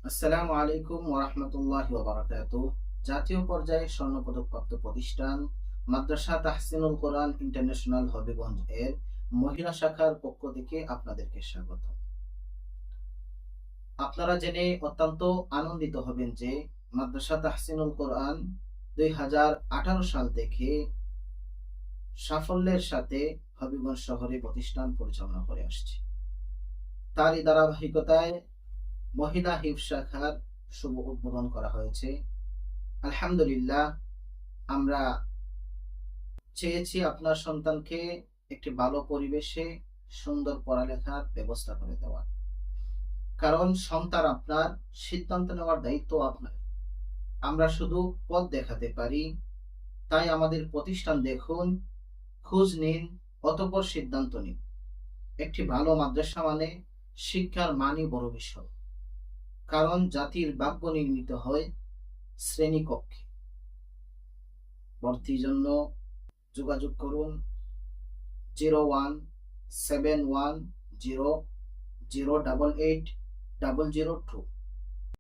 আসসালামু আলাইকুম ওয়া রাহমাতুল্লাহি ওয়া বারাকাতুহু। জাতীয় পর্যায়ে স্বর্ণপদকপ্রাপ্ত প্রতিষ্ঠান মাদ্রাসা তাহসিনুল কোরআন ইন্টারন্যাশনাল হবিগঞ্জ এর মহিলা শাখার পক্ষ থেকে আপনাদেরকে স্বাগত। আপনারা জেনে অত্যন্ত আনন্দিত হবেন যে মাদ্রাসা তাহসিনুল কোরআন 2018 সাল থেকে সাফল্যের সাথে হবিগঞ্জ শহরে প্রতিষ্ঠান পরিচালনা করে আসছে। তারই ধারাবাহিকতায় মহিলা হিফজ শাখার শুভ উদ্বোধন করা হয়েছে। আলহামদুলিল্লাহ, আমরা চেয়েছি আপনার সন্তানকে একটি ভালো পরিবেশে সুন্দর পড়ালেখার ব্যবস্থা করে দেওয়ার। কারণ সন্তান আপনার, সিদ্ধান্ত নেওয়ার দায়িত্ব আপনার। আমরা শুধু পথ দেখাতে পারি। তাই আমাদের প্রতিষ্ঠান দেখুন, খোঁজ নিন, অতঃপর সিদ্ধান্ত নিন। একটি ভালো মাদ্রাসা মানে শিক্ষার মানই বড় বিষয়। কারণ জাতির ভাগ্য নির্মিত হয় শ্রেণীকক্ষে। ভর্তির জন্য যোগাযোগ করুন 017100088002।